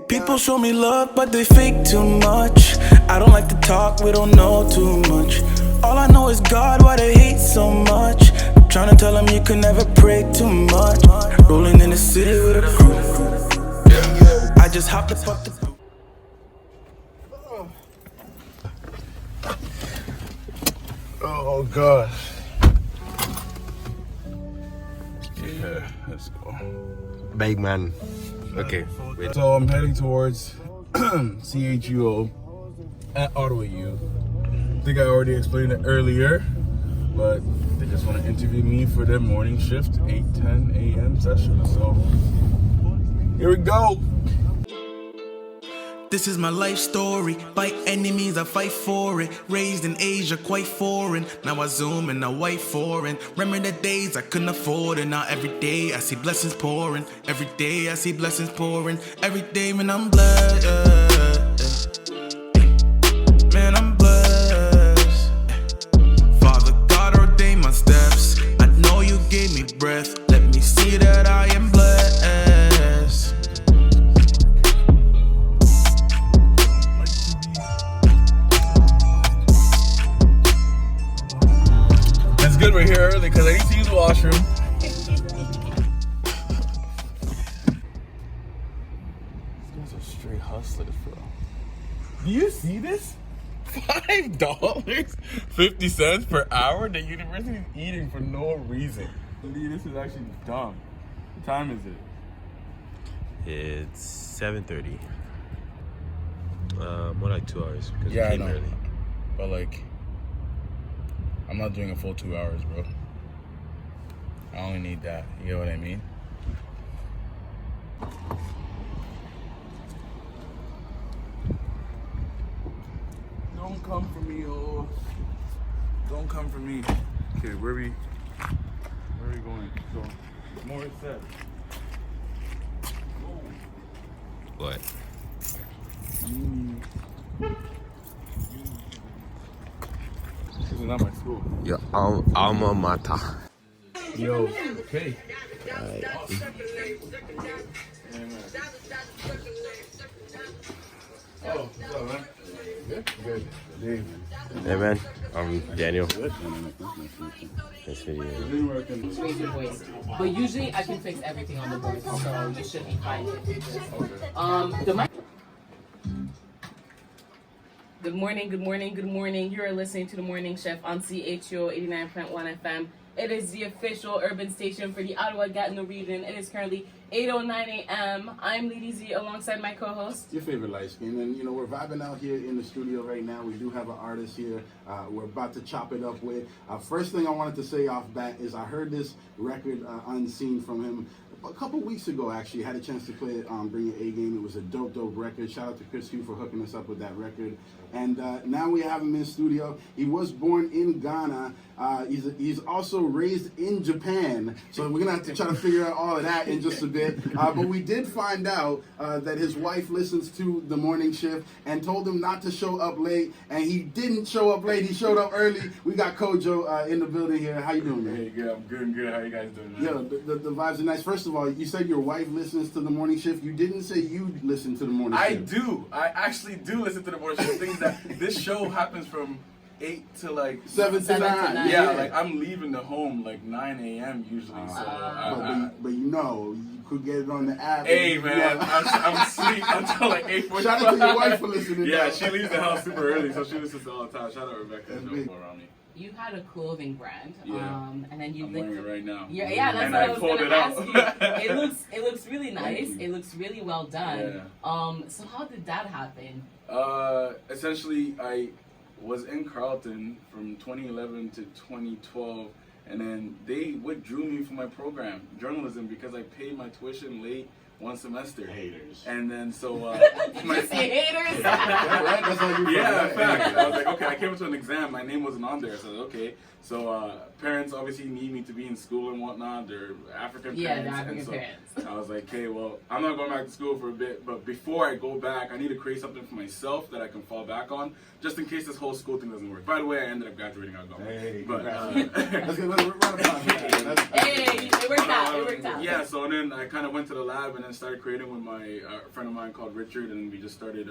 People show me love, but they fake too much. I don't like to talk, we don't know too much. All I know is God, why they hate so much. I'm trying to tell them you can never pray too much. Rolling in the city with a crew. I just hopped up the Oh gosh. Yeah, let's go. Big man. Okay, wait. So I'm heading towards CHUO at Ottawa U. I think I already explained it earlier, but they just want to interview me for their morning shift, 8:10 a.m. session. So here we go. This is my life story. By any means I fight for it. Raised in Asia, quite foreign. Now I zoom and I white foreign. Remember the days I couldn't afford it. Now every day I see blessings pouring. Every day I see blessings pouring. Every day when I'm blessed. Man, I'm blessed. Father God ordained my steps. I know you gave me breath. Let me see that I am blessed. Good, we're here early because I need to use the washroom. These guys are straight hustlers, bro. Do you see this? $5.50 per hour? The university is eating for no reason. This is actually dumb. What time is it? It's 7:30. More like 2 hours because Yeah, we came I know. early. But like, I'm not doing a full 2 hours, bro. I only need that. You get what I mean? Don't come for me, oh. Don't come for me. Okay, where are we going? So, more said. What? This is not my school. Your alma mater. Yo, okay. Oh, what's up, man? Good. Dave. Hey man, I'm Daniel. Nice video. Raise your voice. But usually I can fix everything on the board, so you should be fine. The mic. Good morning. You are listening to The Morning Chef on CHUO 89.1 FM. It is the official urban station for the Ottawa-Gatineau region. It is currently 8:09 a.m. I'm Lady Z alongside my co-host. Your favorite light skin, and we're vibing out here in the studio right now. We do have an artist here. We're about to chop it up with. First thing I wanted to say off bat is I heard this record Unseen from him a couple weeks ago. Actually, had a chance to play it on Bring Your A Game. It was a dope record. Shout out to Chris Hugh for hooking us up with that record. And now we have him in studio. He was born in Ghana. He's also raised in Japan. So we're gonna have to try to figure out all of that in just a bit. But we did find out that his wife listens to the morning shift and told him not to show up late. And he didn't show up late. He showed up early. We got Kojo in the building here. How you doing, man? Hey, good. I'm good. How you guys doing, man? Yo, the vibes are nice. First of all, you said your wife listens to the morning shift. You didn't say you listen to the morning shift. I do. I actually do listen to the morning show. Things that this show happens from 8 to like 7 to 9. Yeah, like I'm leaving the home like 9 a.m. usually. But you know, you could get it on the app. Hey man, I'm asleep until like 8:45. Shout out to your wife for listening. Yeah, she leaves the house super early, so she listens all the time. Shout out Rebecca. She's always around me. You had a clothing brand, Yeah. And then you I'm wearing it right now. Yeah, that's and what I I was pulled gonna it out. ask you. It looks really nice. It looks really well done. Yeah. So how did that happen? Essentially, I was in Carleton from 2011 to 2012, and then they withdrew me from my program, journalism, because I paid my tuition late one semester. Haters. And then so Did you say haters? Yeah, right? That's how you yeah, feel, fact. right? I was like, okay, I came to an exam, my name wasn't on there, so okay. So parents obviously need me to be in school and whatnot. They're African Yeah, parents. the African and so parents. I was like, okay, well, I'm not going back to school for a bit, but before I go back, I need to create something for myself that I can fall back on, just in case this whole school thing doesn't work. By the way, I ended up graduating out of government. Hey, but let's get round of applause for that, man. Hey, it worked out. It worked out. Yeah, so then I kind of went to the lab and then started creating with my friend of mine called Richard, and we just started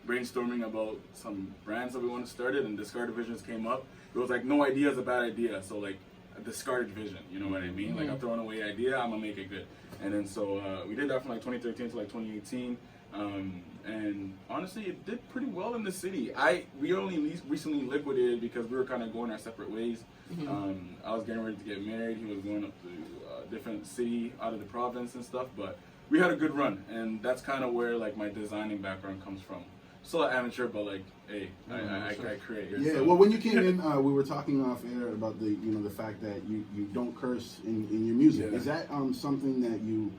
brainstorming about some brands that we wanted to start it, and Discarded Visions came up. It was like, no idea is a bad idea, so like a discarded vision, you know what I mean? Like a thrown away idea, I'm gonna make it good. And then so we did that from like 2013 to like 2018. And honestly, it did pretty well in the city. We only recently liquidated because we were kind of going our separate ways. I was getting ready to get married. He was going up to a different city out of the province and stuff. But we had a good run, and that's kind of where like my designing background comes from. Still an amateur, but like, hey, I create. Yeah, so. well, when you came in, we were talking off air about the fact that you don't curse in your music. Yeah. Is that something that you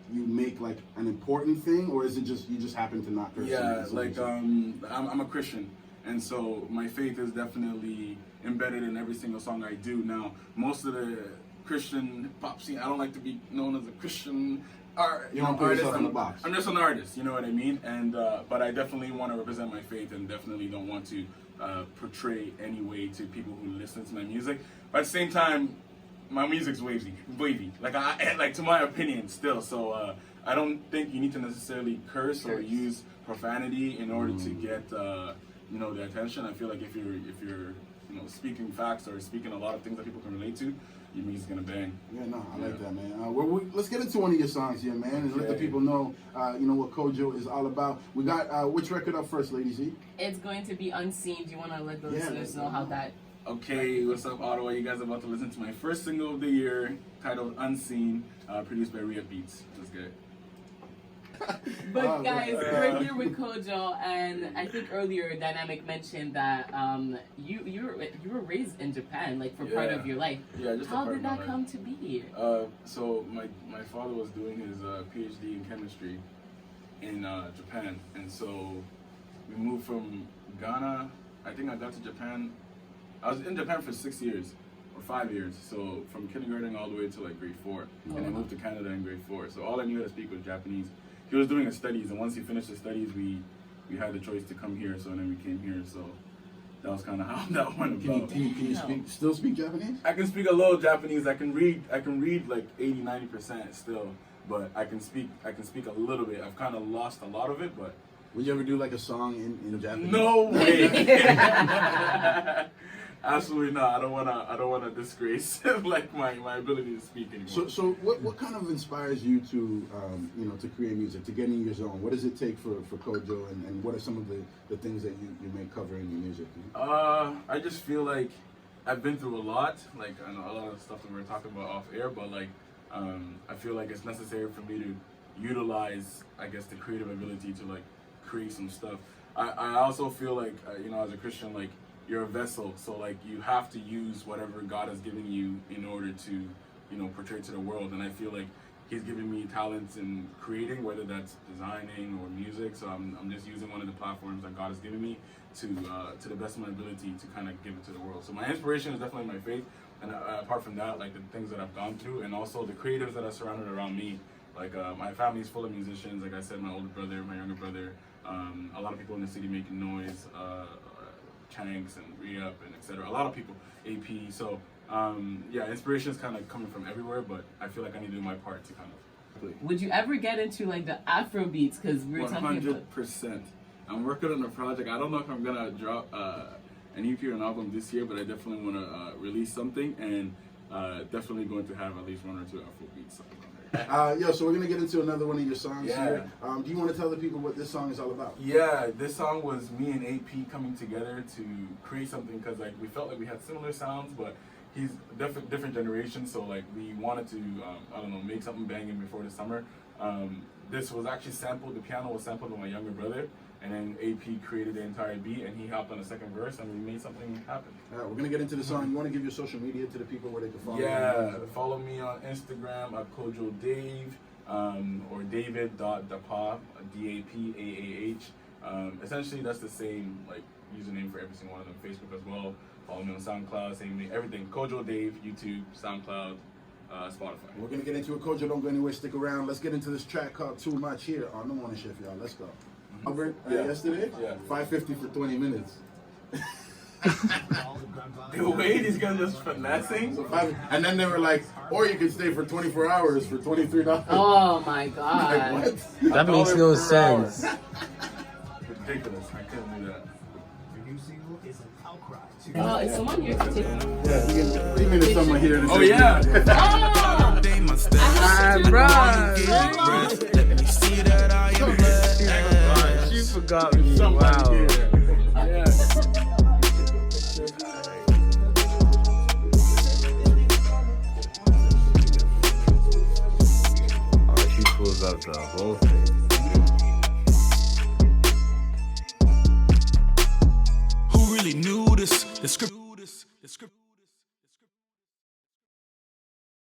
make like an important thing, or is it just you just happen to not curse? Yeah, in like I'm a Christian, and so my faith is definitely embedded in every single song I do. Now, most of the Christian pop scene, I don't like to be known as a Christian You don't put yourself in the box. I'm just an artist, you know what I mean? And but I definitely want to represent my faith, and definitely don't want to portray any way to people who listen to my music. But at the same time, my music's wavy. Like to my opinion, still. So I don't think you need to necessarily curse or use profanity in order to get the attention. I feel like if you're speaking facts or speaking a lot of things that people can relate to, your music's gonna bang. Yeah, no, I like that, man. Let's get into one of your songs here, man, and let the people know, what Kojo is all about. We got which record up first, Lady Z? It's going to be Unseen. Do you want to let the listeners know how that? Okay, what's up, Ottawa? You guys are about to listen to my first single of the year, titled Unseen, produced by Rhea Beats. Let's get it. But guys, we're here with Kojo, and I think earlier Dynamic mentioned that you were raised in Japan, like for part of your life. Yeah, just how a part did of my that life. come to be? So my father was doing his PhD in chemistry in Japan, and so we moved from Ghana. I think I got to Japan. I was in Japan for 6 years or 5 years, so from kindergarten all the way to like grade 4, and I moved to Canada in grade 4. So all I knew how to speak was Japanese. He was doing his studies, and once he finished his studies, we had the choice to come here. So then we came here. So that was kind of how that went about. Can you still speak Japanese? I can speak a little Japanese. I can read like 80-90% still, but I can speak a little bit. I've kind of lost a lot of it, but. Would you ever do like a song in Japanese? No way. Absolutely not. I don't wanna disgrace like my ability to speak anymore. So what kind of inspires you to to create music, to get in your zone? What does it take for Kojo, and what are some of the things that you may cover in your music? I just feel like I've been through a lot. Like I know a lot of the stuff that we were talking about off air, but like I feel like it's necessary for me to utilize, I guess, the creative ability to like create some stuff. I also feel like as a Christian, like you're a vessel, so like you have to use whatever God has given you in order to portray to the world. And I feel like He's given me talents in creating, whether that's designing or music. So I'm just using one of the platforms that God has given me to the best of my ability to kind of give it to the world. So my inspiration is definitely my faith, and apart from that, like the things that I've gone through, and also the creatives that are surrounded around me. Like my family is full of musicians. Like I said, my older brother, my younger brother, a lot of people in the city making noise. Chanks and Re-Up and etc. A lot of people, AP. So inspiration is kind of coming from everywhere, but I feel like I need to do my part to kind of. Would you ever get into like the Afro beats? Because we were talking about. 100%. I'm working on a project. I don't know if I'm gonna drop an EP or an album this year, but I definitely want to release something, and definitely going to have at least 1 or 2 Afro beats. So we're gonna get into another one of your songs here. Yeah. Do you want to tell the people what this song is all about? Yeah, this song was me and AP coming together to create something, because like we felt like we had similar sounds, but he's different generation, so like we wanted to make something banging before the summer. This was actually sampled. The piano was sampled with my younger brother, and then AP created the entire beat, and he hopped on the second verse, and we made something happen. All right, we're gonna get into the song. You want to give your social media to the people where they can follow you? Yeah, follow me on Instagram at Kojo Dave. or David.Dapah, DAPAAH. Essentially, that's the same like username for every single one of them. Facebook as well. Follow me on SoundCloud, same thing, everything. Kojo Dave, YouTube, SoundCloud, Spotify. We're gonna get into it, Kojo. Don't go anywhere. Stick around. Let's get into this track called Too Much here on The Morning Shift, y'all. Let's go. Albert, yesterday, 550 for 20 minutes. The way these guys just finessing. So and then they were like, or you could stay for 24 hours for $23. Oh my God. Like, what? That makes no sense. Ridiculous. I couldn't do that. Is someone here to take? Yeah, you get 3 minutes someone here. Oh, yeah. Let me see that I am blessed. She forgot me. Wow. Oh, she pulls up the whole thing. Who really knew this? The script